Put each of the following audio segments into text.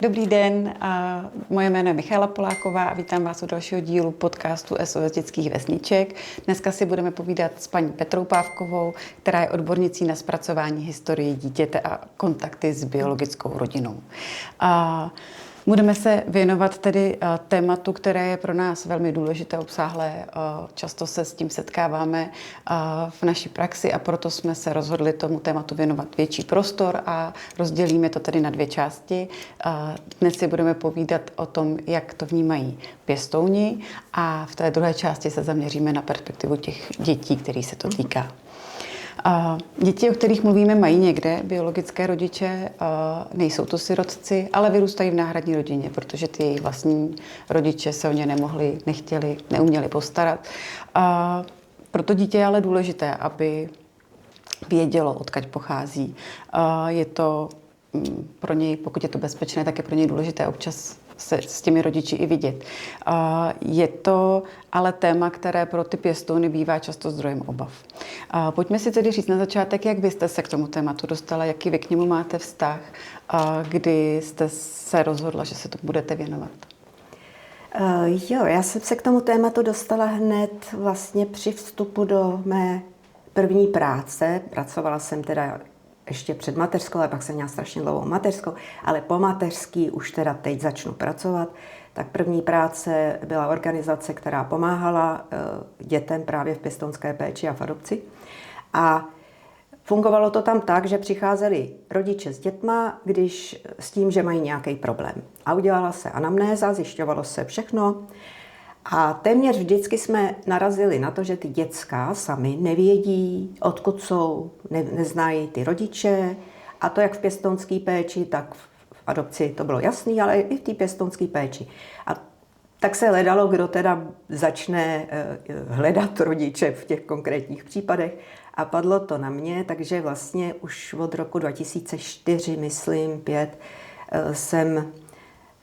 Dobrý den, moje jméno je Michaela Poláková a vítám vás u dalšího dílu podcastu SOS dětských vesniček. Dneska si budeme povídat s paní Petrou Pávkovou, která je odbornicí na zpracování historie dítěte a kontakty s biologickou rodinou. Budeme se věnovat tedy tématu, které je pro nás velmi důležité, obsáhlé. Často se s tím setkáváme v naší praxi a proto jsme se rozhodli tomu tématu věnovat větší prostor a rozdělíme to tedy na dvě části. Dnes si budeme povídat o tom, jak to vnímají pěstouni a v té druhé části se zaměříme na perspektivu těch dětí, kterých se to týká. Děti, o kterých mluvíme, mají někde biologické rodiče, nejsou to sirotci, ale vyrůstají v náhradní rodině, protože ty jejich vlastní rodiče se o ně nemohli, nechtěli, neuměli postarat. Proto dítě je ale důležité, aby vědělo, odkud pochází. Je to pro něj, pokud je to bezpečné, tak je pro něj důležité občas se s těmi rodiči i vidět. Je to ale téma, které pro ty pěstouny bývá často zdrojem obav. Pojďme si tedy říct na začátek, jak vy jste se k tomu tématu dostala, jaký vy k němu máte vztah, kdy jste se rozhodla, že se tomu budete věnovat. Já jsem se k tomu tématu dostala hned vlastně při vstupu do mé první práce. Pracovala jsem teda ještě před mateřskou, ale pak jsem měla strašně dlouhou mateřskou, ale po mateřský už teda teď začnu pracovat. Tak první práce byla organizace, která pomáhala dětem právě v pěstounské péči a v adopci. A fungovalo to tam tak, že přicházeli rodiče s dětma, když s tím, že mají nějaký problém. A udělala se anamnéza, zjišťovalo se všechno. A téměř vždycky jsme narazili na to, že ty děcka sami nevědí, odkud jsou, neznají ty rodiče. A to jak v pěstounské péči, tak v adopci to bylo jasný, ale i v té pěstounské péči. A tak se hledalo, kdo teda začne hledat rodiče v těch konkrétních případech. A padlo to na mě, takže vlastně už od roku 2004, myslím, 5, jsem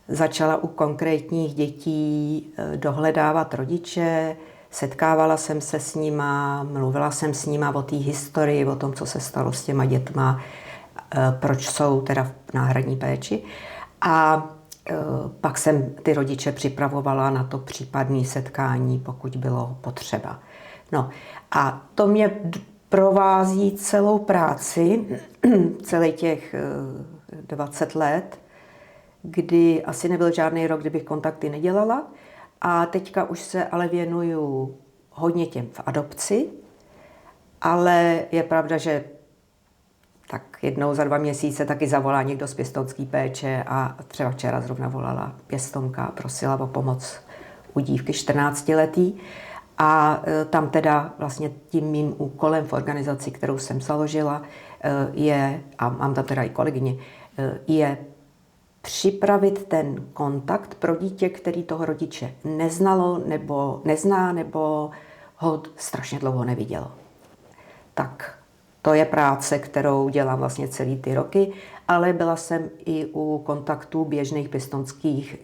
začala u konkrétních dětí dohledávat rodiče, setkávala jsem se s nima, mluvila jsem s nima o té historii, o tom, co se stalo s těma dětma, proč jsou teda v náhradní péči. A pak jsem ty rodiče připravovala na to případné setkání, pokud bylo potřeba. No a to mě provází celou práci, celý těch 20 let, kdy asi nebyl žádný rok, kdybych kontakty nedělala. A teďka už se ale věnuju hodně těm v adopci, ale je pravda, že tak jednou za 2 měsíce taky zavolá někdo z pěstounské péče a třeba včera zrovna volala pěstounka a prosila o pomoc u dívky 14letý. A tam teda vlastně tím mým úkolem v organizaci, kterou jsem založila, je, a mám tam teda i kolegyně, je připravit ten kontakt pro dítě, který toho rodiče neznalo, nebo nezná, nebo ho strašně dlouho nevidělo. Tak to je práce, kterou dělám vlastně celý ty roky, ale byla jsem i u kontaktů běžných pěstounských,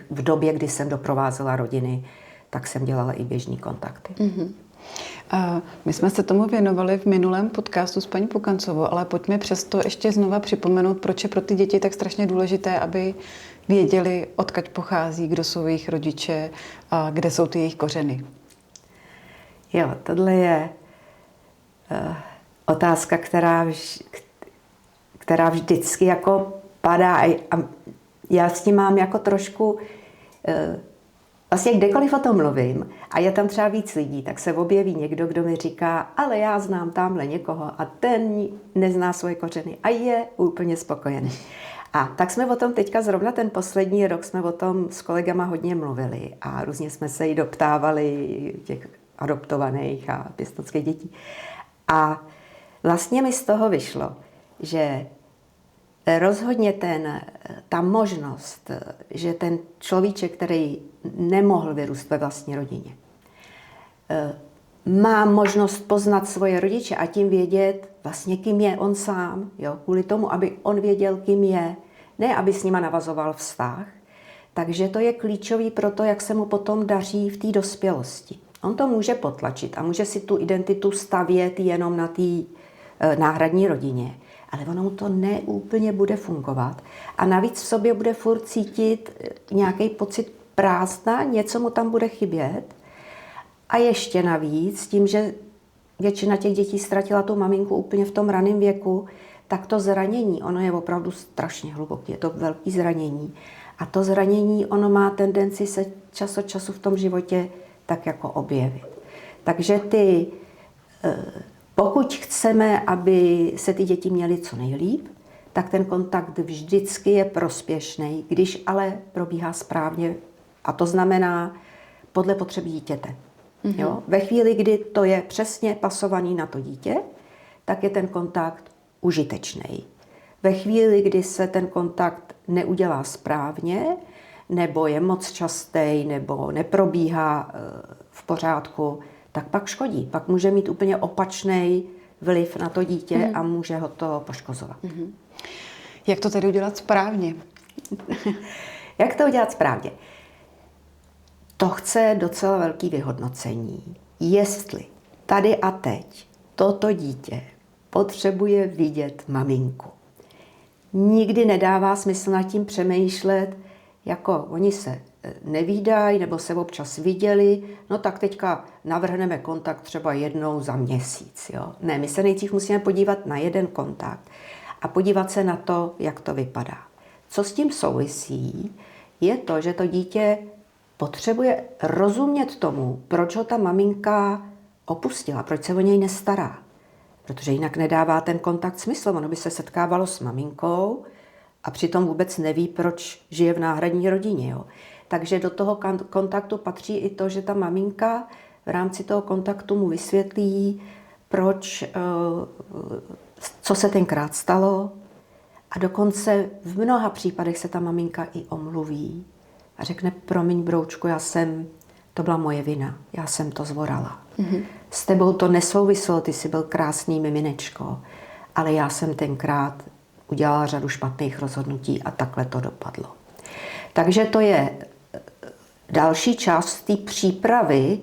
v době, kdy jsem doprovázela rodiny, tak jsem dělala i běžný kontakty. Mm-hmm. My jsme se tomu věnovali v minulém podcastu s paní Pukancovou, ale pojďme přesto ještě znova připomenout, proč je pro ty děti tak strašně důležité, aby věděli, odkud pochází, kdo jsou jejich rodiče, a kde jsou ty jejich kořeny. Jo, tohle je otázka, která vždycky jako padá a já s tím mám jako trošku vlastně kdekoliv o tom mluvím a je tam třeba víc lidí, tak se objeví někdo, kdo mi říká, ale já znám tamhle někoho a ten nezná svoje kořeny a je úplně spokojený. A tak jsme o tom teďka zrovna ten poslední rok jsme o tom s kolegama hodně mluvili a různě jsme se i doptávali těch adoptovaných a pěstounských dětí. A vlastně mi z toho vyšlo, že rozhodně ta možnost, že ten človíček, který nemohl vyrůst ve vlastní rodině, má možnost poznat svoje rodiče a tím vědět vlastně, kým je on sám, jo? Kvůli tomu, aby on věděl, kým je, ne aby s nima navazoval vztah. Takže to je klíčový pro to, jak se mu potom daří v té dospělosti. On to může potlačit a může si tu identitu stavět jenom na té náhradní rodině. ale ono mu to neúplně bude fungovat. A navíc v sobě bude furt cítit nějaký pocit prázdna, něco mu tam bude chybět. A ještě navíc, tím, že většina těch dětí ztratila tu maminku úplně v tom raném věku, tak to zranění, ono je opravdu strašně hluboké, je to velké zranění. A to zranění, ono má tendenci se čas od času v tom životě tak jako objevit. Takže pokud chceme, aby se ty děti měly co nejlíp, tak ten kontakt vždycky je prospěšný, když ale probíhá správně. A to znamená podle potřeb dítěte. Jo? Ve chvíli, kdy to je přesně pasovaný na to dítě, tak je ten kontakt užitečný. Ve chvíli, kdy se ten kontakt neudělá správně, nebo je moc častý, nebo neprobíhá v pořádku, tak pak škodí. Pak může mít úplně opačný vliv na to dítě a může ho to poškozovat. Jak to tedy udělat správně? Jak to udělat správně? To chce docela velký vyhodnocení. Jestli tady a teď toto dítě potřebuje vidět maminku. Nikdy nedává smysl nad tím přemýšlet, jako oni se nevídají nebo se občas viděli, no tak teďka navrhneme kontakt třeba jednou za měsíc. Jo? Ne, my se nejdřív musíme podívat na jeden kontakt a podívat se na to, jak to vypadá. Co s tím souvisí, je to, že to dítě potřebuje rozumět tomu, proč ho ta maminka opustila, proč se o něj nestará. Protože jinak nedává ten kontakt smysl. Ono by se setkávalo s maminkou a přitom vůbec neví, proč žije v náhradní rodině. Jo. Takže do toho kontaktu patří i to, že ta maminka v rámci toho kontaktu mu vysvětlí, proč, co se tenkrát stalo. A dokonce v mnoha případech se ta maminka i omluví a řekne, promiň broučku, to byla moje vina, já jsem to zvorala. S tebou to nesouviselo, ty jsi byl krásný miminečko, ale já jsem tenkrát udělala řadu špatných rozhodnutí a takhle to dopadlo. Takže to je další část té přípravy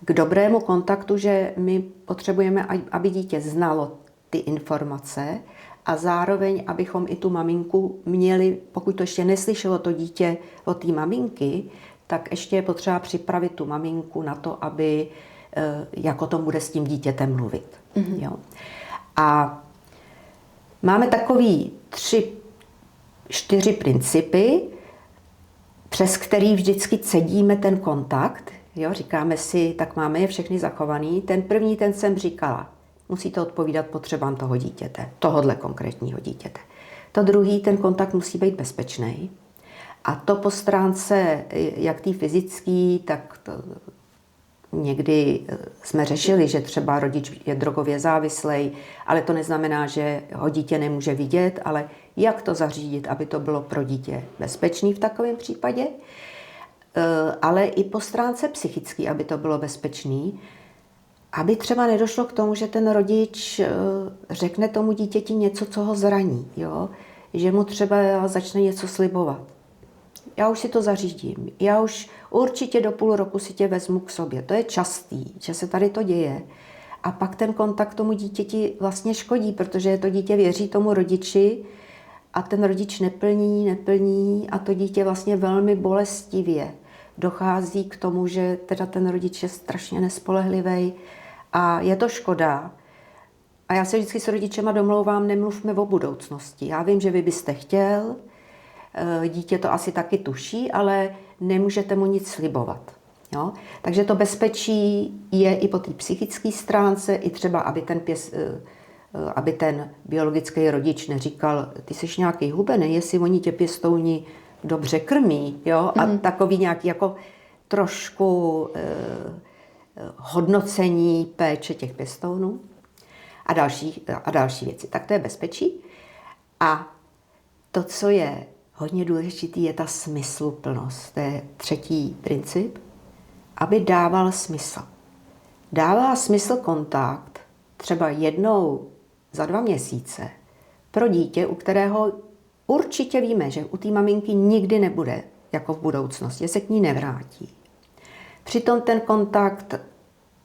k dobrému kontaktu, že my potřebujeme, aby dítě znalo ty informace a zároveň, abychom i tu maminku měli, pokud to ještě neslyšelo to dítě od té maminky, tak ještě je potřeba připravit tu maminku na to, aby jak o tom bude s tím dítětem mluvit. Jo. A máme takový 3-4 principy, přes který vždycky cedíme ten kontakt. Jo. Říkáme si, tak máme je všechny zachovaný. Ten první, ten jsem říkala, musí to odpovídat potřebám toho dítěte, tohodle konkrétního dítěte. To druhý, ten kontakt musí být bezpečný. A to po stránce jak té fyzické, tak někdy jsme řešili, že třeba rodič je drogově závislý, ale to neznamená, že ho dítě nemůže vidět, ale jak to zařídit, aby to bylo pro dítě bezpečné v takovém případě, ale i po stránce psychické, aby to bylo bezpečné, aby třeba nedošlo k tomu, že ten rodič řekne tomu dítěti něco, co ho zraní, jo? Že mu třeba začne něco slibovat. Já už si to zařídím, já už určitě do půl roku si tě vezmu k sobě. To je častý, že se tady to děje. A pak ten kontakt tomu dítěti vlastně škodí, protože to dítě věří tomu rodiči a ten rodič neplní a to dítě vlastně velmi bolestivě dochází k tomu, že teda ten rodič je strašně nespolehlivý a je to škoda. A já se vždycky s rodičema domlouvám, nemluvme o budoucnosti. Já vím, že vy byste chtěl, dítě to asi taky tuší, ale nemůžete mu nic slibovat. Jo? Takže to bezpečí je i po té psychické stránce, i třeba, aby ten biologický rodič neříkal, ty jsi nějaký hubený, jestli oni tě pěstouni dobře krmí. Jo? A takový nějaký jako trošku hodnocení péče těch pěstounů a další věci. Tak to je bezpečí. A to, co je hodně důležitý, je ta smysluplnost. To je třetí princip, aby dával smysl. Dává smysl kontakt třeba jednou za 2 měsíce pro dítě, u kterého určitě víme, že u té maminky nikdy nebude, jako v budoucnosti, se k ní nevrátí. Přitom ten kontakt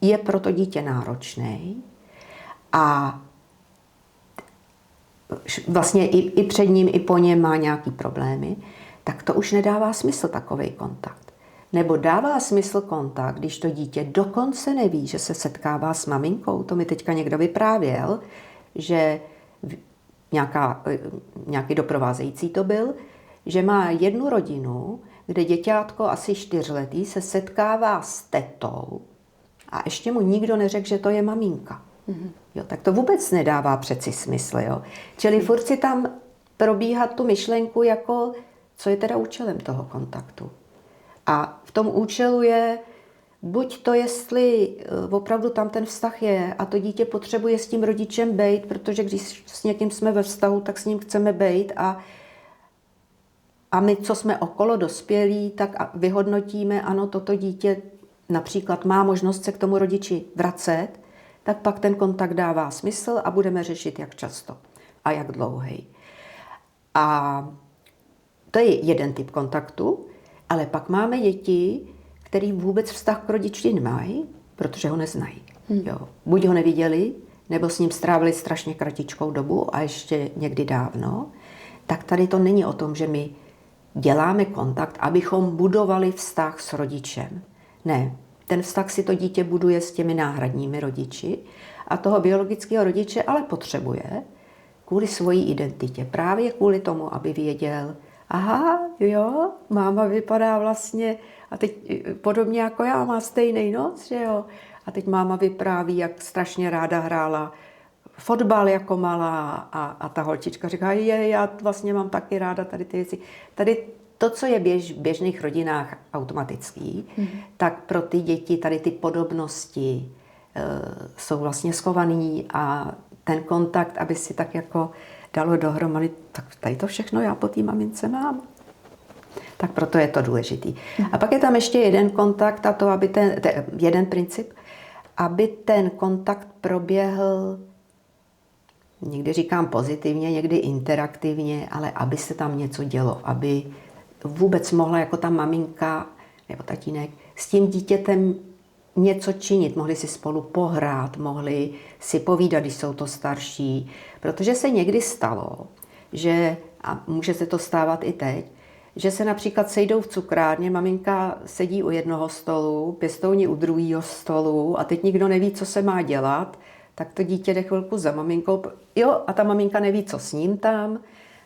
je pro to dítě náročný a vlastně i před ním, i po něm má nějaký problémy, tak to už nedává smysl takovej kontakt. Nebo dává smysl kontakt, když to dítě dokonce neví, že se setkává s maminkou. To mi teďka někdo vyprávěl, že nějaký doprovázející to byl, že má jednu rodinu, kde děťátko asi 4letý se setkává s tetou a ještě mu nikdo neřekl, že to je maminka. Jo, tak to vůbec nedává přeci smysl. Jo? Čili furt si tam probíhat tu myšlenku, jako, co je teda účelem toho kontaktu. A v tom účelu je buď to, jestli opravdu tam ten vztah je a to dítě potřebuje s tím rodičem bejt, protože když s někým jsme ve vztahu, tak s ním chceme bejt a my, co jsme okolo dospělí, tak vyhodnotíme, ano, toto dítě například má možnost se k tomu rodiči vracet, tak pak ten kontakt dává smysl a budeme řešit, jak často a jak dlouhý. A to je jeden typ kontaktu, ale pak máme děti, který vůbec vztah k rodiči nemají, protože ho neznají. Jo. Buď ho neviděli, nebo s ním strávili strašně kratičkou dobu a ještě někdy dávno. Tak tady to není o tom, že my děláme kontakt, abychom budovali vztah s rodičem. Ne, ten vztah si to dítě buduje s těmi náhradními rodiči a toho biologického rodiče ale potřebuje kvůli svojí identitě. Právě kvůli tomu, aby věděl, aha, jo, máma vypadá vlastně, a teď podobně jako já, má stejný nos, že jo. A teď máma vypráví, jak strašně ráda hrála fotbal jako malá a ta holčička říká, já vlastně mám taky ráda tady ty věci. Tady to, co je v běžných rodinách automatický, tak pro ty děti tady ty podobnosti jsou vlastně schovaný a ten kontakt, aby si tak jako dalo dohromady, tak tady to všechno já po té mamince mám. Tak proto je to důležitý. A pak je tam ještě jeden kontakt a to, aby jeden princip, aby ten kontakt proběhl, někdy říkám pozitivně, někdy interaktivně, ale aby se tam něco dělo, aby vůbec mohla jako ta maminka nebo tatínek s tím dítětem něco činit. Mohli si spolu pohrát, mohli si povídat, když jsou to starší. Protože se někdy stalo, že, a může se to stávat i teď, že se například sejdou v cukrárně, maminka sedí u jednoho stolu, pěstouni u druhého stolu a teď nikdo neví, co se má dělat, tak to dítě jde chvilku za maminkou. Jo, a ta maminka neví, co s ním tam,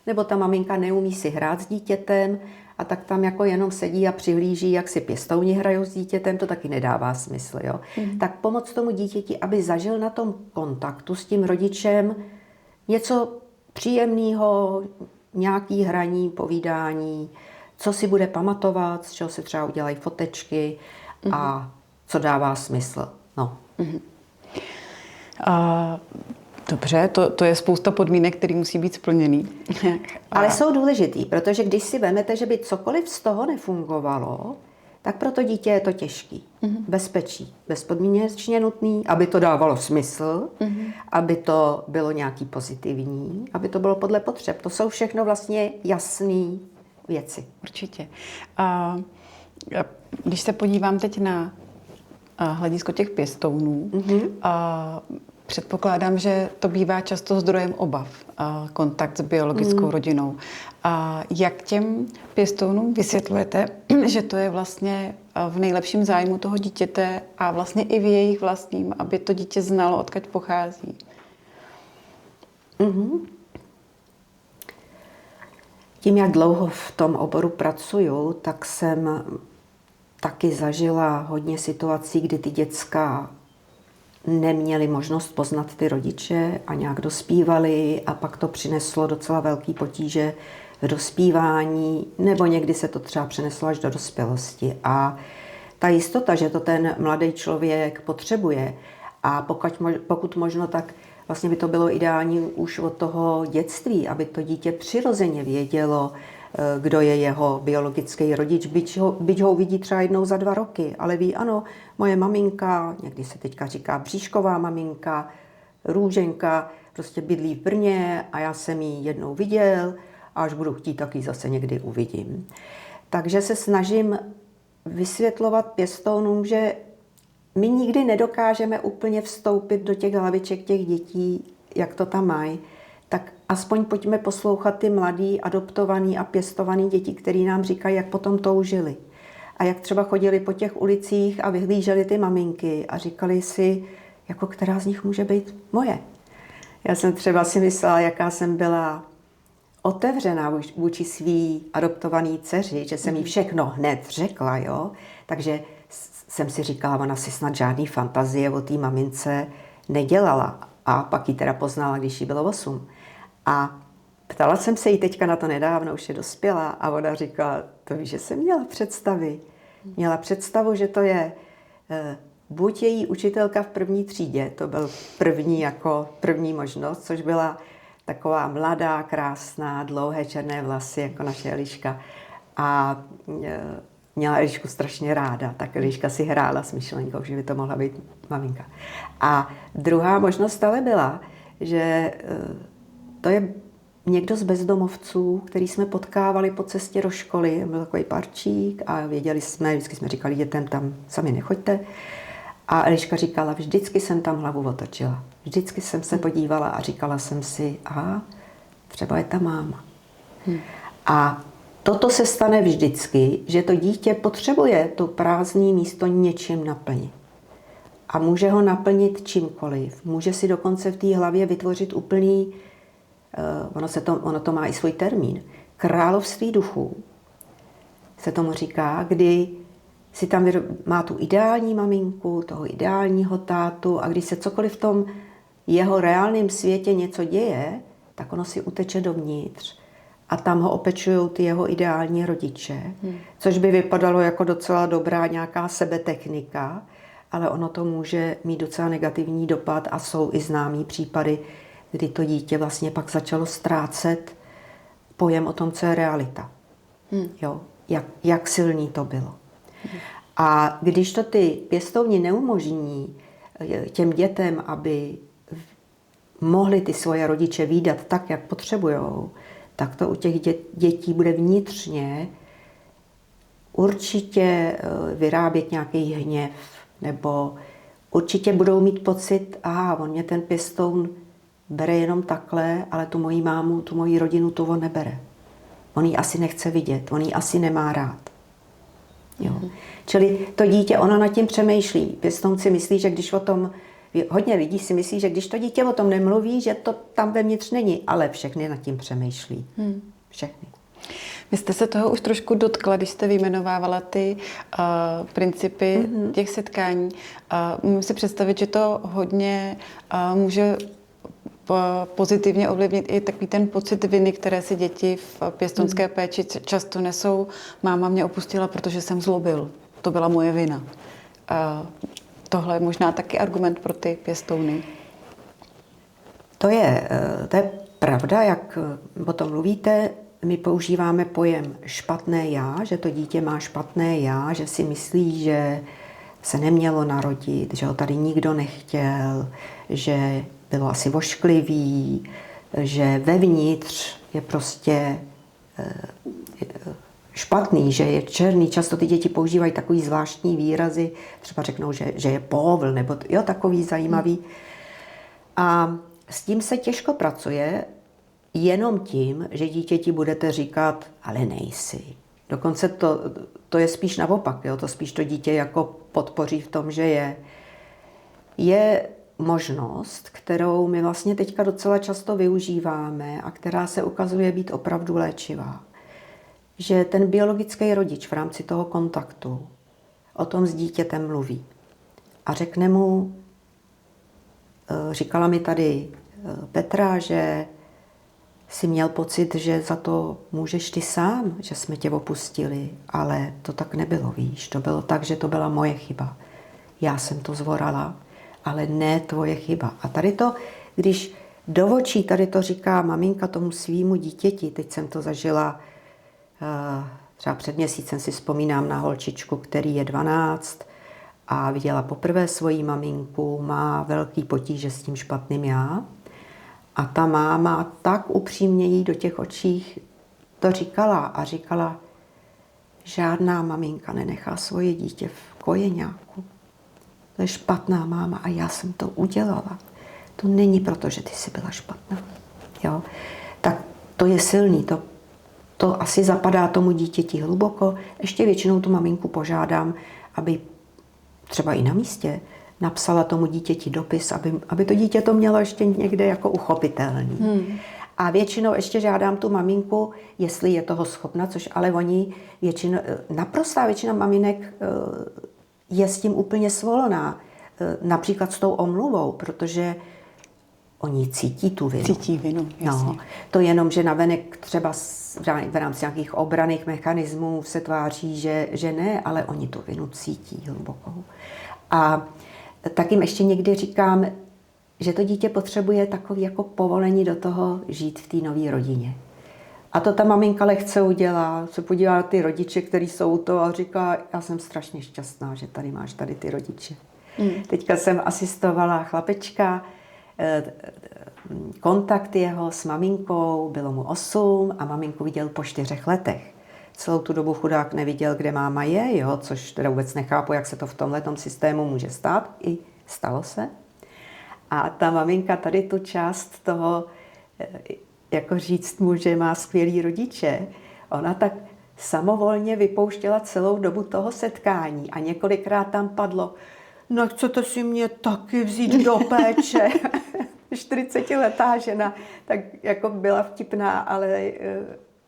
nebo ta maminka neumí si hrát s dítětem a tak tam jako jenom sedí a přihlíží, jak si pěstouni hrajou s dítětem, to taky nedává smysl. Jo? Tak pomoct tomu dítěti, aby zažil na tom kontaktu s tím rodičem něco příjemného, nějaký hraní, povídání, co si bude pamatovat, z čeho se třeba udělají fotečky a co dává smysl. No. Dobře, to je spousta podmínek, které musí být splněný. Ale jsou důležitý, protože když si vemete, že by cokoliv z toho nefungovalo, tak pro to dítě je to těžký. Bezpečí, bezpodmínečně nutný, aby to dávalo smysl, aby to bylo nějaký pozitivní, aby to bylo podle potřeb. To jsou všechno vlastně jasné věci. Určitě. Když se podívám teď na hledisko těch pěstounů, předpokládám, že to bývá často zdrojem obav, kontakt s biologickou rodinou. Jak těm pěstounům vysvětlujete, že to je vlastně v nejlepším zájmu toho dítěte a vlastně i v jejich vlastním, aby to dítě znalo, odkud pochází? Tím, jak dlouho v tom oboru pracuju, tak jsem taky zažila hodně situací, kdy ty děcka neměli možnost poznat ty rodiče a nějak dospívali a pak to přineslo docela velký potíže v dospívání, nebo někdy se to třeba přeneslo až do dospělosti. A ta jistota, že to ten mladý člověk potřebuje a pokud možno, tak vlastně by to bylo ideální už od toho dětství, aby to dítě přirozeně vědělo, kdo je jeho biologický rodič, byť ho uvidí třeba jednou za 2 roky, ale ví, ano, moje maminka, někdy se teďka říká bříšková maminka, Růženka, prostě bydlí v Brně a já jsem ji jednou viděl a až budu chtít, tak ji zase někdy uvidím. Takže se snažím vysvětlovat pěstounům, že my nikdy nedokážeme úplně vstoupit do těch hlaviček těch dětí, jak to tam mají. tak aspoň pojďme poslouchat ty mladý, adoptovaný a pěstovaný děti, který nám říkají, jak potom toužili. A jak třeba chodili po těch ulicích a vyhlíželi ty maminky a říkali si, jako která z nich může být moje. Já jsem třeba si myslela, jaká jsem byla otevřená vůči svý adoptovaný dceři, že jsem jí všechno hned řekla, jo. Takže jsem si říkala, ona si snad žádný fantazie o té mamince nedělala. A pak ji teda poznala, když jí bylo 8. A ptala jsem se jí teďka na to nedávno, už je dospělá, a ona říkala, to víš, že jsem měla představy. Měla představu, že to je buď její učitelka v první třídě, to byl první možnost, což byla taková mladá, krásná, dlouhé černé vlasy, jako naše Eliška. A měla Elišku strašně ráda, tak Eliška si hrála s myšlenkou, že by to mohla být maminka. A druhá možnost ale byla, že to je někdo z bezdomovců, který jsme potkávali po cestě do školy. Byl takový parčík a věděli jsme, vždycky jsme říkali dětem, tam sami nechoďte. A Eliška říkala, vždycky jsem tam hlavu otočila. Vždycky jsem se podívala a říkala jsem si, aha, třeba je ta máma. A toto se stane vždycky, že to dítě potřebuje to prázdné místo něčím naplnit. A může ho naplnit čímkoliv. Může si dokonce v té hlavě vytvořit úplný, ono to má i svůj termín, království duchů, se tomu říká, kdy si tam má tu ideální maminku, toho ideálního tátu a když se cokoliv v tom jeho reálném světě něco děje, tak ono si uteče dovnitř a tam ho opečují ty jeho ideální rodiče, což by vypadalo jako docela dobrá nějaká sebetechnika, ale ono to může mít docela negativní dopad a jsou i známý případy, kdy to dítě vlastně pak začalo ztrácet pojem o tom, co je realita. Jo? Jak silný to bylo. A když to ty pěstouni neumožní těm dětem, aby mohli ty svoje rodiče vídat tak, jak potřebujou, tak to u těch dětí bude vnitřně určitě vyrábět nějaký hněv, nebo určitě budou mít pocit, aha, on mě ten pěstoun bere jenom takhle, ale tu moji mámu, tu moji rodinu, tu on nebere. On ji asi nechce vidět, on ji asi nemá rád. Jo. Čili to dítě, ono nad tím přemýšlí. Pěstoun si myslí, že když o tom, hodně lidí si myslí, že když to dítě o tom nemluví, že to tam vevnitř není, ale všechny nad tím přemýšlí. Všechny. Vy jste se toho už trošku dotkla, když jste vyjmenovávala ty principy těch setkání. Můžu si představit, že to hodně může pozitivně ovlivnit i takový ten pocit viny, které si děti v pěstounské péči často nesou. Máma mě opustila, protože jsem zlobil. To byla moje vina. Tohle je možná taky argument pro ty pěstouny. To je pravda, jak o tom mluvíte. My používáme pojem špatné já, že to dítě má špatné já, že si myslí, že se nemělo narodit, že ho tady nikdo nechtěl, že bylo asi vošklivý, že vevnitř je prostě špatný, že je černý. Často ty děti používají takový zvláštní výrazy, třeba řeknou, že je povl, nebo jo, takový zajímavý. A s tím se těžko pracuje, jenom tím, že dítěti budete říkat, ale nejsi. Dokonce to je spíš naopak, jo? To spíš to dítě jako podpoří v tom, že je. Je možnost, kterou my vlastně teďka docela často využíváme a která se ukazuje být opravdu léčivá. Že ten biologický rodič v rámci toho kontaktu o tom s dítětem mluví a řekne mu, říkala mi tady Petra, že si měl pocit, že za to můžeš ty sám, že jsme tě opustili, ale to tak nebylo, víš. To bylo tak, že to byla moje chyba. Já jsem to zvorala, ale ne tvoje chyba. A tady to, když do očí tady to říká maminka tomu svýmu dítěti, teď jsem to zažila, třeba před měsícem si vzpomínám na holčičku, který je 12 a viděla poprvé svoji maminku, má velký potíže s tím špatným já. A ta máma tak upřímně jí do těch očích to říkala a říkala, žádná maminka nenechá svoje dítě v kojeňáku. To je špatná máma a já jsem to udělala. To není proto, že ty jsi byla špatná. Jo? to je silný, to asi zapadá tomu dítěti hluboko. Ještě většinou tu maminku požádám, aby třeba i na místě napsala tomu dítěti dopis, aby to dítě to mělo ještě někde jako uchopitelný. A většinou ještě žádám tu maminku, jestli je toho schopna, což ale oni naprostá většina maminek je s tím úplně svolná. Například s tou omluvou, protože oni cítí tu vinu. Cítí vinu, jasně. No, to jenom, že navenek třeba v rámci nějakých obranných mechanismů se tváří, že ne, ale oni tu vinu cítí hlubokou. A tak jim ještě někdy říkám, že to dítě potřebuje takový jako povolení do toho žít v té nové rodině. A to ta maminka lehce udělá, se podívá na ty rodiče, kteří jsou to a říká, já jsem strašně šťastná, že tady máš tady ty rodiče. Teďka jsem asistovala chlapečka, kontakt jeho s maminkou, bylo mu 8 a maminku viděl po 4 letech. Celou tu dobu chudák neviděl, kde máma je, jo, což teda vůbec nechápu, jak se to v tomhletom systému může stát. I stalo se. A ta maminka tady tu část toho, jako říct mu, že má skvělý rodiče, ona tak samovolně vypouštěla celou dobu toho setkání a několikrát tam padlo, no chcete si mě taky vzít do péče. 40letá žena, tak jako byla vtipná, ale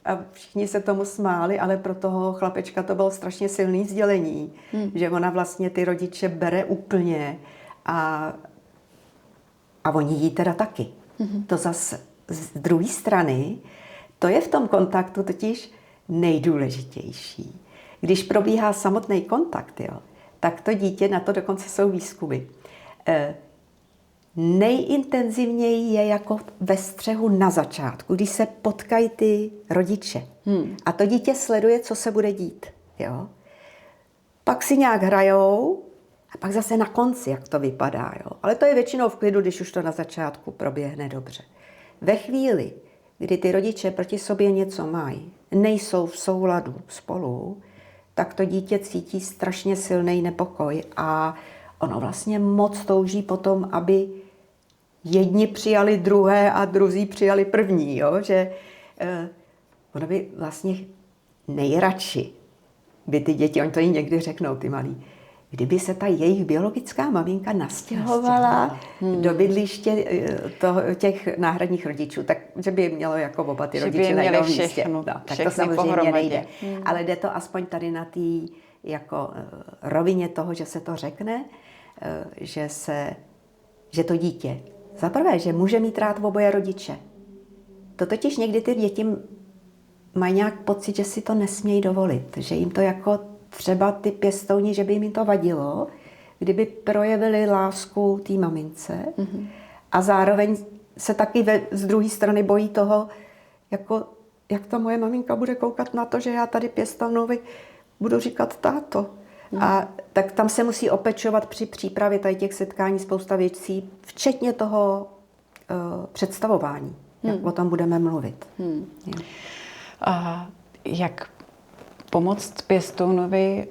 a všichni se tomu smáli, ale pro toho chlapečka to bylo strašně silný sdělení, že ona vlastně ty rodiče bere úplně a oni jí teda taky. To zase z druhé strany, to je v tom kontaktu totiž nejdůležitější. Když probíhá samotný kontakt, jo, tak to dítě, na to dokonce jsou výzkumy, nejintenzivněji je jako ve střehu na začátku, když se potkají ty rodiče. A to dítě sleduje, co se bude dít. Jo? Pak si nějak hrajou a pak zase na konci, jak to vypadá. Jo? Ale to je většinou v klidu, když už to na začátku proběhne dobře. Ve chvíli, kdy ty rodiče proti sobě něco mají, nejsou v souladu spolu, tak to dítě cítí strašně silný nepokoj a ono vlastně moc touží potom, aby jedni přijali druhé a druzí přijali první, jo? Že ono by vlastně nejradši by ty děti, oni to jí někdy řeknou, ty malí, kdyby se ta jejich biologická maminka nastěhovala do bydliště těch náhradních rodičů, tak že by mělo jako oba ty rodiče na jednom místě. No, tak to samozřejmě pohromadě nejde. Ale jde to aspoň tady na té jako rovině toho, že se to řekne, že to dítě, za prvé, že může mít rád oboje rodiče. To totiž někdy ty děti mají nějak pocit, že si to nesmějí dovolit, že jim to jako třeba ty pěstouni, že by jim to vadilo, kdyby projevili lásku té mamince a zároveň se taky z druhé strany bojí toho, jako, jak ta moje maminka bude koukat na to, že já tady pěstounovi budu říkat táto. A tak tam se musí opečovat při přípravě tady těch setkání spousta věcí, včetně toho představování, jak o tom budeme mluvit. A jak pomoct pěstounovi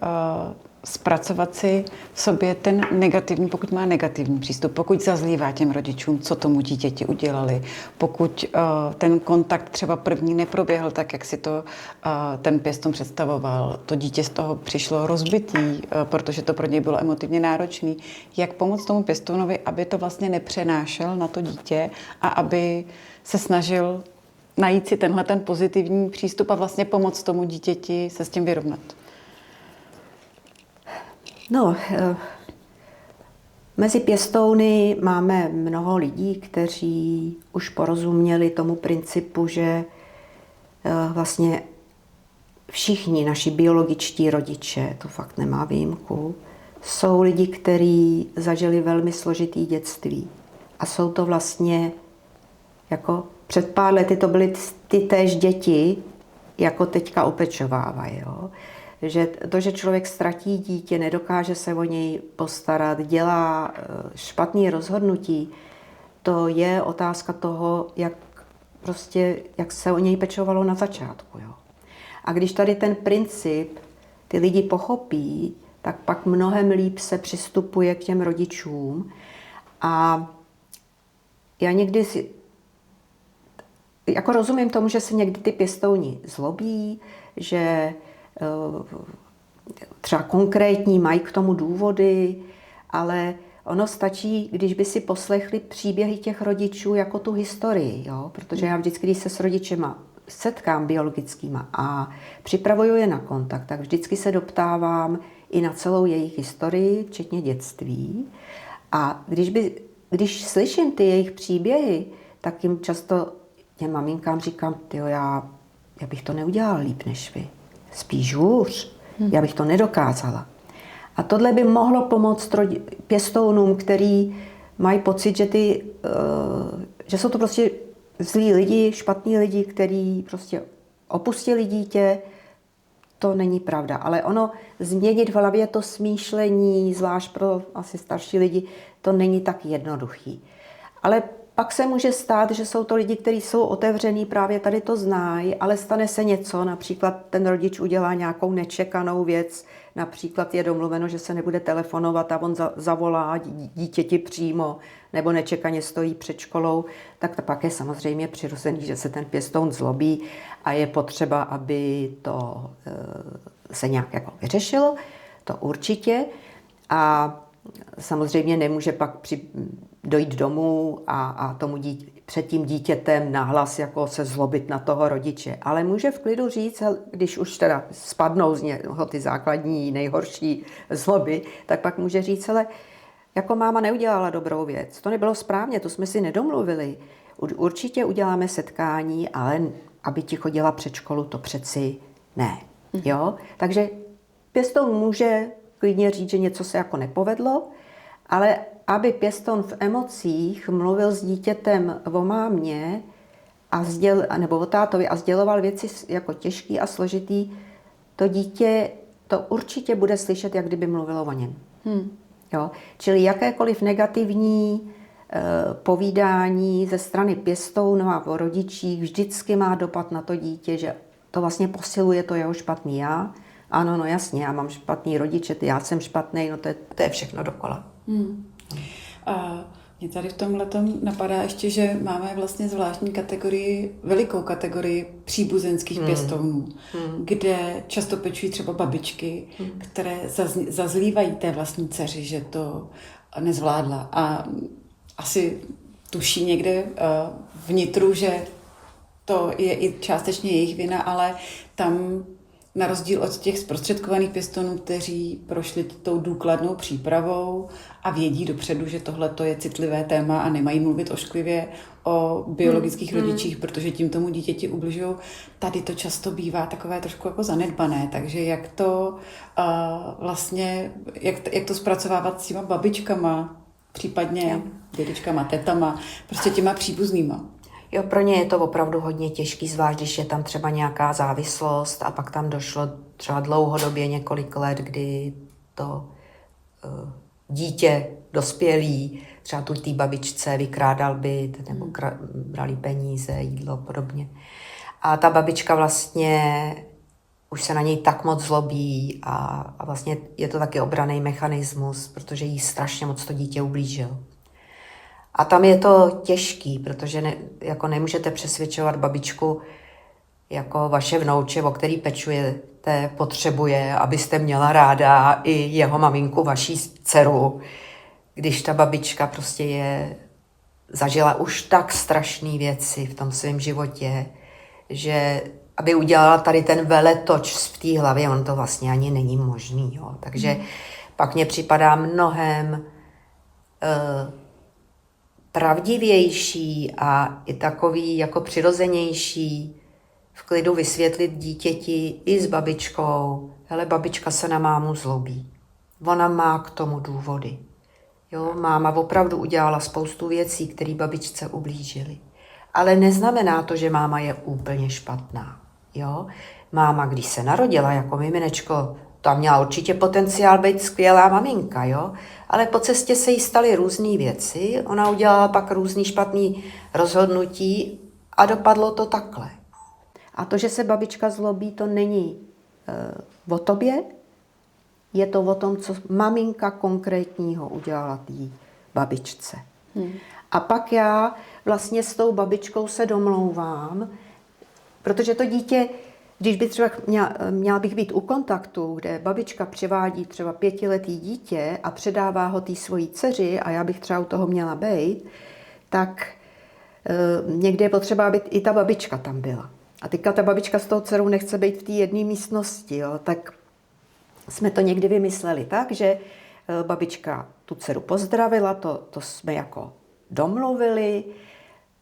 zpracovat si v sobě ten negativní, pokud má negativní přístup, pokud zazlívá těm rodičům, co tomu dítěti udělali, pokud ten kontakt třeba první neproběhl tak, jak si to ten pěstoun představoval, to dítě z toho přišlo rozbitý, protože to pro něj bylo emotivně náročný. Jak pomoct tomu pěstounovi, aby to vlastně nepřenášel na to dítě a aby se snažil najít si tenhle ten pozitivní přístup a vlastně pomoct tomu dítěti se s tím vyrovnat? No, mezi pěstouny máme mnoho lidí, kteří už porozuměli tomu principu, že vlastně všichni naši biologičtí rodiče, to fakt nemá výjimku, jsou lidi, kteří zažili velmi složitý dětství. A jsou to vlastně, jako před pár lety to byly ty též děti, jako teďka opečovávají. Jo? Že to, že člověk ztratí dítě, nedokáže se o něj postarat, dělá špatné rozhodnutí, to je otázka toho, jak se o něj pečovalo na začátku. Jo. A když tady ten princip ty lidi pochopí, tak pak mnohem líp se přistupuje k těm rodičům. A já někdy jako rozumím tomu, že se někdy ty pěstouni zlobí, že třeba konkrétní mají k tomu důvody, ale ono stačí, když by si poslechli příběhy těch rodičů jako tu historii, jo? Protože já vždycky, když se s rodičema setkám biologickýma a připravuju je na kontakt, tak vždycky se doptávám i na celou jejich historii, včetně dětství. A když slyším ty jejich příběhy, tak jim často těm maminkám říkám, tyjo, já bych to neudělala líp než vy. Spíš hůř. Já bych to nedokázala. A tohle by mohlo pomoct pěstounům, který mají pocit, že jsou to prostě zlí lidi, špatní lidi, kteří prostě opustili dítě. To není pravda. Ale ono změnit v hlavě to smýšlení, zvlášť pro asi starší lidi, to není tak jednoduchý. Ale pak se může stát, že jsou to lidi, kteří jsou otevření, právě tady to znají, ale stane se něco, například ten rodič udělá nějakou nečekanou věc, například je domluveno, že se nebude telefonovat a on zavolá dítěti přímo, nebo nečekaně stojí před školou, tak to pak je samozřejmě přirozený, že se ten pěstoun zlobí a je potřeba, aby to se nějak jako vyřešilo, to určitě. A samozřejmě nemůže pak dojít domů a tomu před tím dítětem nahlas jako se zlobit na toho rodiče. Ale může v klidu říct, když už teda spadnou z něho ty základní, nejhorší zloby, tak pak může říct, ale jako máma neudělala dobrou věc. To nebylo správně, to jsme si nedomluvili. Určitě uděláme setkání, ale aby ti chodila před školu, to přeci ne. Jo? Takže pěstoun může klidně říct, že něco se jako nepovedlo, ale aby pěstoun v emocích mluvil s dítětem o mámě nebo o tátovi a sděloval věci jako těžký a složitý, to dítě to určitě bude slyšet, jak kdyby mluvilo o něm. Jo? Čili jakékoliv negativní povídání ze strany pěstouna o rodičích vždycky má dopad na to dítě, že to vlastně posiluje to jeho špatný já. Ano, no jasně, já mám špatný rodiče, já jsem špatný, no to je všechno dokola. A mě tady v tomhletom napadá ještě, že máme vlastně zvláštní kategorii, velikou kategorii příbuzenských pěstounů, kde často pečují třeba babičky, které zazlívají té vlastní dceři, že to nezvládla. A asi tuší někde vnitru, že to je i částečně jejich vina, ale tam na rozdíl od těch zprostředkovaných pěstounů, kteří prošli tou důkladnou přípravou a vědí dopředu, že tohle je citlivé téma a nemají mluvit ošklivě o biologických rodičích, protože tím tomu dítěti ubližují. Tady to často bývá takové trošku jako zanedbané, takže jak to vlastně, jak to zpracovávat s těma babičkama, případně dědečkama, tetama, prostě těma příbuznýma. Jo, pro ně je to opravdu hodně těžký, zvlášť když je tam třeba nějaká závislost a pak tam došlo třeba dlouhodobě několik let, kdy to dítě dospělý, třeba tu té babičce vykrádal byt nebo brali peníze, jídlo, podobně. A ta babička vlastně už se na něj tak moc zlobí a vlastně je to taky obranný mechanismus, protože jí strašně moc to dítě ublížil. A tam je to těžký, protože nemůžete přesvědčovat babičku jako vaše vnouče, o který pečujete, potřebuje, abyste měla ráda i jeho maminku, vaší dceru, když ta babička prostě zažila už tak strašné věci v tom svém životě, že aby udělala tady ten veletoč v té hlavě, on to vlastně ani není možný. Jo. Takže pak mně připadá mnohem pravdivější a i takový jako přirozenější v klidu vysvětlit dítěti i s babičkou, hele, babička se na mámu zlobí. Ona má k tomu důvody. Jo, máma opravdu udělala spoustu věcí, které babičce ublížily. Ale neznamená to, že máma je úplně špatná. Jo? Máma, když se narodila jako miminečko, tam měla určitě potenciál být skvělá maminka, jo? Ale po cestě se jí staly různé věci, ona udělala pak různý špatný rozhodnutí a dopadlo to takhle. A to, že se babička zlobí, to není o tobě, je to o tom, co maminka konkrétního udělala té babičce. A pak já vlastně s tou babičkou se domlouvám, protože to dítě, když by třeba měla bych být u kontaktu, kde babička přivádí třeba 5letý dítě a předává ho té svojí dceři a já bych třeba u toho měla být, tak někdy je potřeba, aby i ta babička tam byla. A teďka ta babička s tou dcerou nechce být v té jedné místnosti, jo, tak jsme to někdy vymysleli tak, že babička tu dceru pozdravila, to jsme jako domluvili,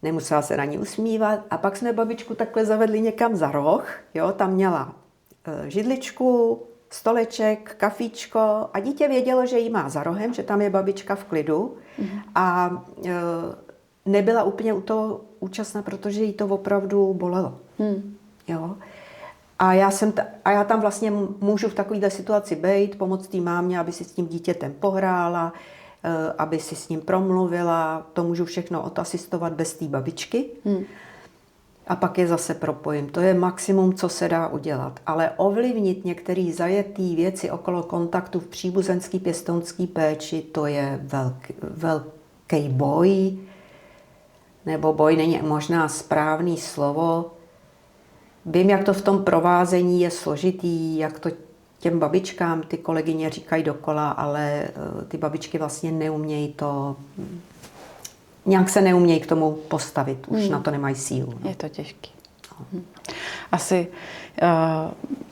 nemusela se na ní usmívat a pak jsme babičku takhle zavedli někam za roh, jo, tam měla židličku, stoleček, kafíčko a dítě vědělo, že jí má za rohem, že tam je babička v klidu a nebyla úplně u toho účastná, protože jí to opravdu bolelo. Jo. A já tam vlastně můžu v takovéhle situaci být, pomoct té mámě, aby si s tím dítětem pohrála, aby si s ním promluvila, to můžu všechno odasistovat bez té babičky. A pak je zase propojím. To je maximum, co se dá udělat. Ale ovlivnit některé zajetý věci okolo kontaktu v příbuzenské pěstounské péči, to je velký boj. Nebo boj není možná správný slovo. Vím, jak to v tom provázení je složitý, jak to těm babičkám ty kolegyně říkají dokola, ale ty babičky vlastně neumějí to, nějak se neumějí k tomu postavit, už na to nemají sílu. No. Je to těžký. Asi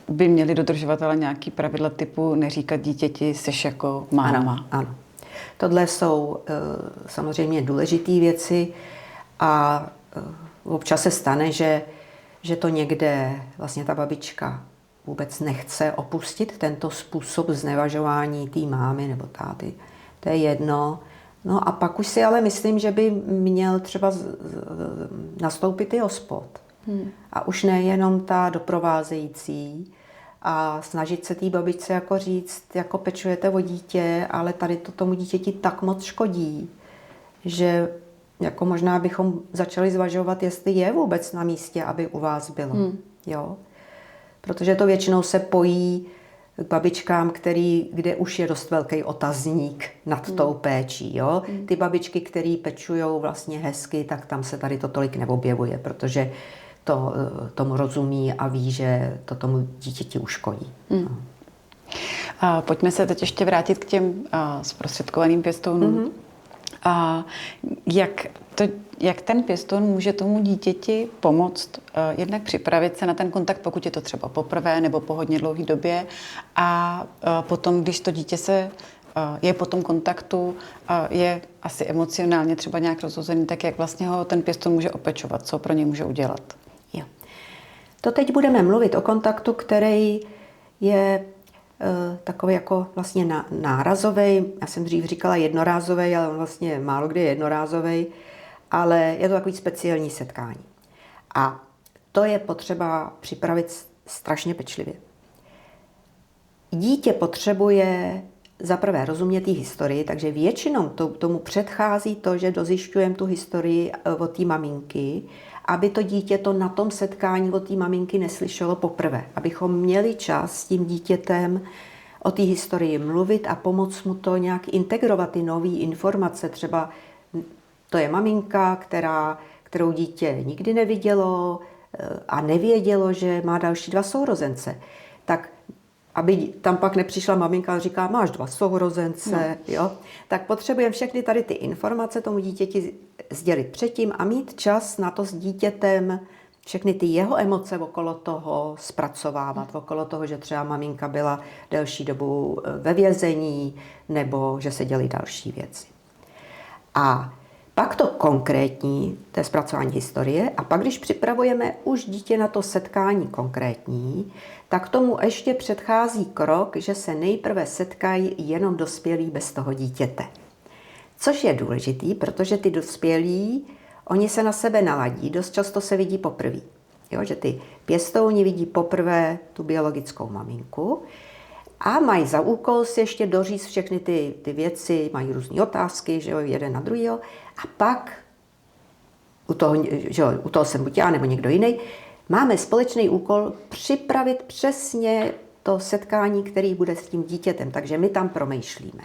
by měli dodržovat ale nějaký pravidla typu neříkat dítěti, seš jako máma. Ano. Tohle jsou samozřejmě důležité věci a občas se stane, že to někde vlastně ta babička vůbec nechce opustit tento způsob znevažování té mámy nebo táty. To je jedno. No a pak už si ale myslím, že by měl třeba nastoupit i ospod. A už nejenom ta doprovázející a snažit se té babičce jako říct, jako pečujete o dítě, ale tady to tomu dítěti tak moc škodí, že jako možná bychom začali zvažovat, jestli je vůbec na místě, aby u vás bylo. Jo? Protože to většinou se pojí k babičkám, kde už je dost velký otazník nad tou péčí. Jo? Ty babičky, které pečujou vlastně hezky, tak tam se tady to tolik neobjevuje, protože tomu rozumí a ví, že to tomu dítěti uškodí. No. A pojďme se teď ještě vrátit k těm zprostředkovaným pěstounům. A jak ten pěstoun může tomu dítěti pomoct jednak připravit se na ten kontakt, pokud je to třeba poprvé nebo po hodně dlouhé době a potom, když to dítě je po tom kontaktu, je asi emocionálně třeba nějak rozhozený, tak jak vlastně ho ten pěstoun může opečovat, co pro něj může udělat? Jo. To teď budeme mluvit o kontaktu, který je takový jako vlastně nárazový. Já jsem dřív říkala jednorázový, ale on vlastně málo kdy je jednorázový, ale je to takový speciální setkání. A to je potřeba připravit strašně pečlivě. Dítě potřebuje za prvé rozumět té historii, takže většinou tomu předchází to, že dozjišťujeme tu historii od té maminky, aby to dítě to na tom setkání od té maminky neslyšelo poprvé. Abychom měli čas s tím dítětem o té historii mluvit a pomoct mu to nějak integrovat, ty nové informace. Třeba to je maminka, kterou dítě nikdy nevidělo a nevědělo, že má další 2 sourozence. Tak aby tam pak nepřišla maminka a říká, máš 2 sourozence, jo? Tak potřebujeme všechny tady ty informace tomu dítěti sdělit předtím a mít čas na to s dítětem všechny ty jeho emoce okolo toho zpracovávat, okolo toho, že třeba maminka byla delší dobu ve vězení nebo že se děly další věci. A pak to konkrétní, to je zpracování historie, a pak, když připravujeme už dítě na to setkání konkrétní, tak tomu ještě předchází krok, že se nejprve setkají jenom dospělí bez toho dítěte. Což je důležitý, protože ty dospělí, oni se na sebe naladí, dost často se vidí poprvé. Jo, že ty pěstouni vidí poprvé tu biologickou maminku a mají za úkol si ještě doříct všechny ty věci, mají různé otázky, že jo, jeden na druhýho, a pak u toho jsem buď já nebo někdo jiný, máme společný úkol připravit přesně to setkání, který bude s tím dítětem, takže my tam promýšlíme.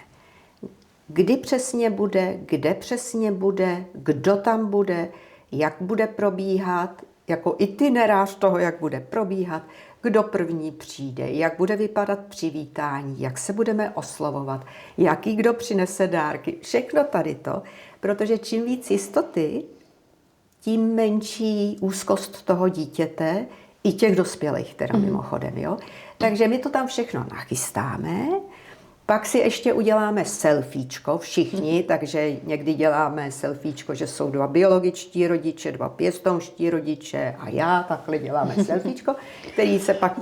kdy přesně bude, kde přesně bude, kdo tam bude, jak bude probíhat, jako itinerář toho, jak bude probíhat, kdo první přijde, jak bude vypadat přivítání, jak se budeme oslovovat, jaký kdo přinese dárky, všechno tady to, protože čím víc jistoty, tím menší úzkost toho dítěte i těch dospělých, teda mimochodem, jo. Takže my to tam všechno nachystáme, pak si ještě uděláme selfiečko všichni, takže někdy děláme selfiečko, že jsou 2 biologičtí rodiče, 2 pěstounští rodiče a já, takhle děláme selfiečko, který se pak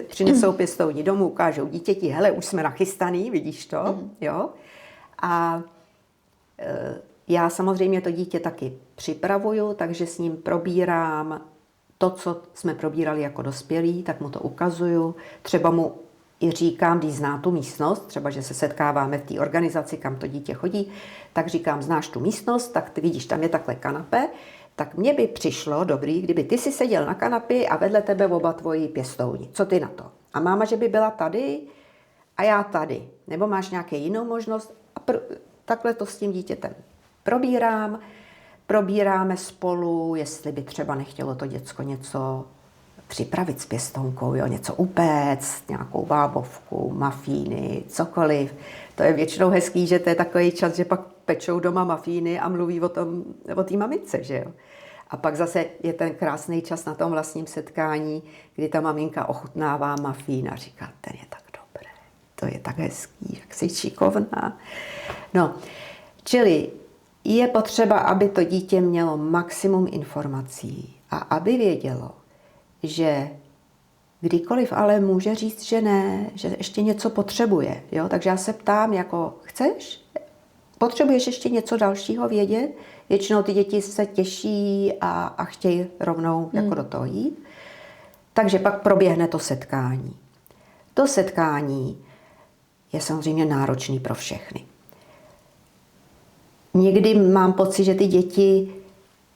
přinesou pěstouni domů, ukážou dítěti, hele, už jsme nachystaný, vidíš to, jo. A já samozřejmě to dítě taky připravuju, takže s ním probírám to, co jsme probírali jako dospělí, tak mu to ukazuju. Třeba mu i říkám, když zná tu místnost, třeba, že se setkáváme v té organizaci, kam to dítě chodí, tak říkám, znáš tu místnost, tak ty vidíš, tam je takhle kanapé, tak mně by přišlo dobrý, kdyby ty si seděl na kanapě a vedle tebe oba tvoji pěstouni. Co ty na to? A máma, že by byla tady a já tady. Nebo máš nějakou jinou možnost? A takhle to s tím dítětem probíráme spolu, jestli by třeba nechtělo to děcko něco připravit s pěstounkou, jo, něco upéct, nějakou bábovku, mafíny, cokoliv. To je většinou hezký, že to je takový čas, že pak pečou doma mafíny a mluví o té mamince, že jo. A pak zase je ten krásný čas na tom vlastním setkání, kdy ta maminka ochutnává mafín a říká, ten je tak dobrý, to je tak hezký, jak jsi šikovná. No, čili je potřeba, aby to dítě mělo maximum informací a aby vědělo, že kdykoliv ale může říct, že ne, že ještě něco potřebuje. Jo? Takže já se ptám, jako chceš? Potřebuješ ještě něco dalšího vědět? Většinou ty děti se těší a chtějí rovnou jako do toho jít. Takže pak proběhne to setkání. To setkání je samozřejmě náročný pro všechny. Někdy mám pocit, že ty děti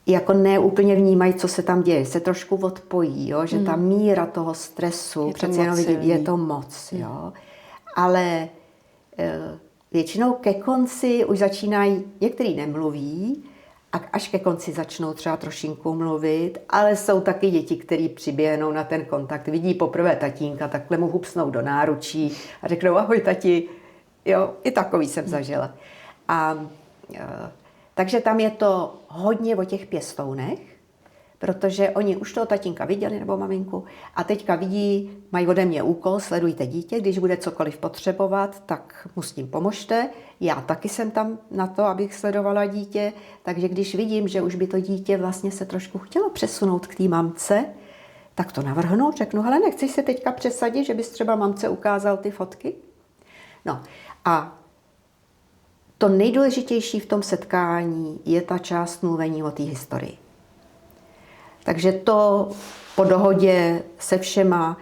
jako neúplně vnímají, co se tam děje, se trošku odpojí, jo? Že ta míra toho stresu, přece jenom je to moc. Jo? Ale většinou ke konci už začínají, některý nemluví, a až ke konci začnou třeba trošinku mluvit, ale jsou taky děti, které přiběhnou na ten kontakt, vidí poprvé tatínka, takhle mu hupsnou do náručí a řeknou ahoj tati, jo, i takový jsem zažila. Takže tam je to hodně o těch pěstounech, protože oni už toho tatínka viděli nebo maminku a teďka vidí, mají ode mě úkol, sledujte dítě, když bude cokoliv potřebovat, tak mu s tím pomožte. Já taky jsem tam na to, abych sledovala dítě, takže když vidím, že už by to dítě vlastně se trošku chtělo přesunout k té mamce, tak to navrhnu, řeknu, hele, nechceš se teďka přesadit, že bys třeba mamce ukázal ty fotky? No a to nejdůležitější v tom setkání je ta část mluvení o té historii. Takže to po dohodě se všema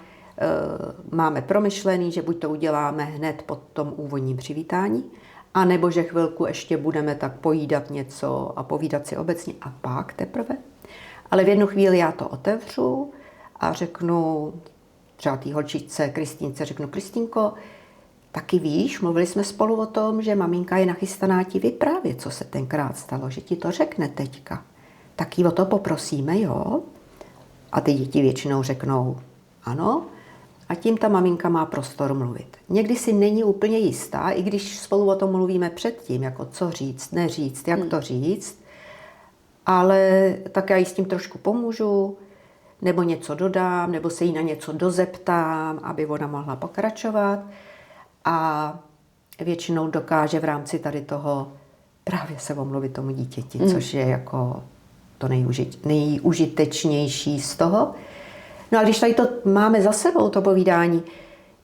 máme promyšlený, že buď to uděláme hned po tom úvodním přivítání, anebo že chvilku ještě budeme tak pojídat něco a povídat si obecně a pak teprve. Ale v jednu chvíli já to otevřu a řeknu třeba té holčičce Kristýnce, řeknu, Kristýnko, taky víš, mluvili jsme spolu o tom, že maminka je nachystaná ti vyprávět, co se tenkrát stalo, že ti to řekne teďka. Tak ji o to poprosíme, jo? A ty děti většinou řeknou ano. A tím ta maminka má prostor mluvit. Někdy si není úplně jistá, i když spolu o tom mluvíme předtím, jako co říct, neříct, jak to říct. Ale tak já jí s tím trošku pomůžu, nebo něco dodám, nebo se jí na něco dozeptám, aby ona mohla pokračovat. A většinou dokáže v rámci tady toho právě se omluvit tomu dítěti, což je jako to nejužitečnější z toho. No a když tady to máme za sebou, to povídání,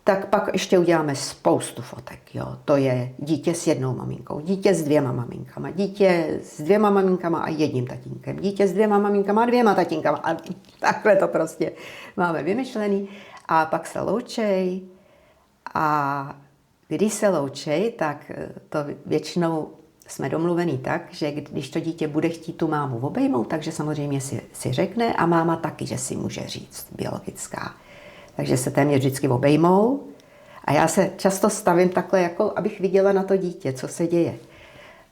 tak pak ještě uděláme spoustu fotek. Jo. To je dítě s jednou maminkou, dítě s 2 maminkama, dítě s 2 maminkama a jedním tatínkem, dítě s 2 maminkama a 2 tatínkama. A takhle to prostě máme vymyšlený. A pak se loučej. A když se loučej, tak to většinou jsme domluvený tak, že když to dítě bude chtít tu mámu obejmout, takže samozřejmě si řekne a máma taky, že si může říct, biologická. Takže se téměř vždycky obejmou A já se často stavím takhle, jako abych viděla na to dítě, co se děje.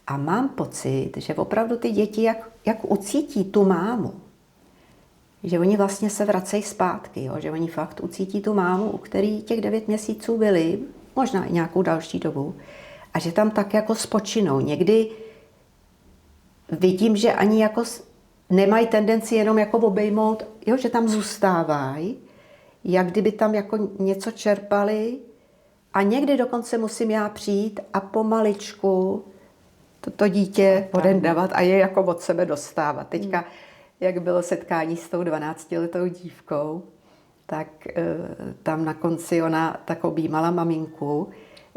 A mám pocit, že opravdu ty děti, jak ucítí tu mámu, že oni vlastně se vracejí zpátky, jo? Že oni fakt ucítí tu mámu, u který těch 9 měsíců byli, možná i nějakou další dobu, a že tam tak jako spočinou. Někdy vidím, že ani jako nemají tendenci jenom jako obejmout, jo? Že tam zůstávají, jak kdyby tam jako něco čerpali, a někdy dokonce musím já přijít a pomaličku to dítě odendávat a je jako od sebe dostávat. Teďka, jak bylo setkání s tou 12letou dívkou, tak tam na konci ona tak objímala maminku,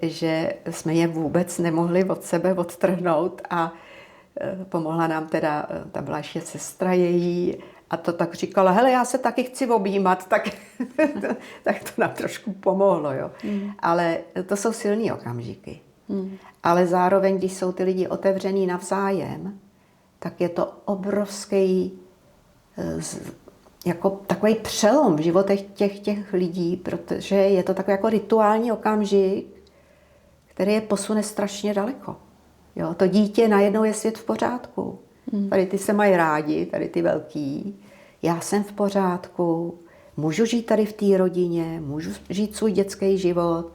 že jsme je vůbec nemohli od sebe odtrhnout a pomohla nám teda, ta byla ještě sestra její, a to tak říkala, hele, já se taky chci objímat, tak to nám trošku pomohlo, jo. Ale to jsou silný okamžiky. Ale zároveň, když jsou ty lidi otevřený navzájem, tak je to obrovský jako takový přelom v životech těch lidí, protože je to takový jako rituální okamžik, který je posune strašně daleko. Jo, to dítě najednou je svět v pořádku. Tady ty se mají rádi, tady ty velký. Já jsem v pořádku, můžu žít tady v té rodině, můžu žít svůj dětský život,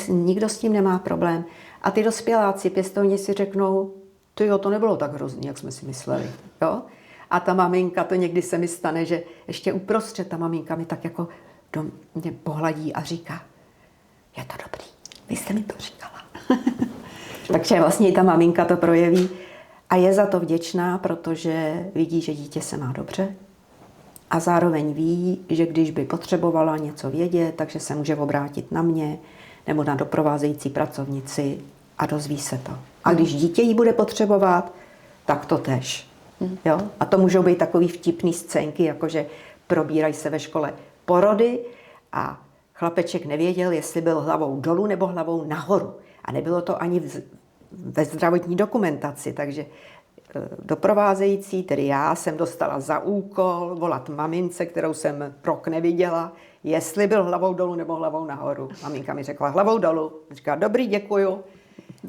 nikdo s tím nemá problém. A ty dospěláci, pěstouni si řeknou, to nebylo tak hrozný, jak jsme si mysleli. Jo? A ta maminka, to někdy se mi stane, že ještě uprostřed ta maminka mi tak jako mě pohladí a říká, je to dobrý, vy jste mi to říkala. Takže vlastně i ta maminka to projeví a je za to vděčná, protože vidí, že dítě se má dobře a zároveň ví, že když by potřebovala něco vědět, takže se může obrátit na mě nebo na doprovázející pracovnici a dozví se to. A když dítě jí bude potřebovat, tak to tež. Jo? A to můžou být takový vtipný scénky, jakože probírají se ve škole porody a chlapeček nevěděl, jestli byl hlavou dolů nebo hlavou nahoru. A nebylo to ani ve zdravotní dokumentaci, takže doprovázející, tedy já, jsem dostala za úkol volat mamince, kterou jsem rok neviděla, jestli byl hlavou dolů nebo hlavou nahoru. Maminka mi řekla hlavou dolů. Říká, dobrý, děkuju,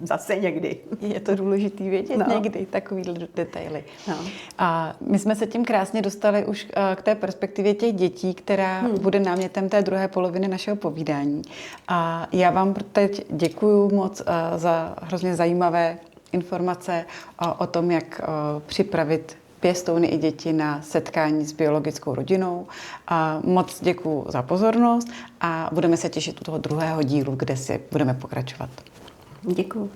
zase někdy. Je to důležitý vědět někdy, takovýhle detaily. No. A my jsme se tím krásně dostali už k té perspektivě těch dětí, která bude námětem té druhé poloviny našeho povídání. A já vám teď děkuju moc za hrozně zajímavé informace o tom, jak připravit pěstouny i děti na setkání s biologickou rodinou. A moc děkuju za pozornost a budeme se těšit u toho druhého dílu, kde si budeme pokračovat. Děkuju.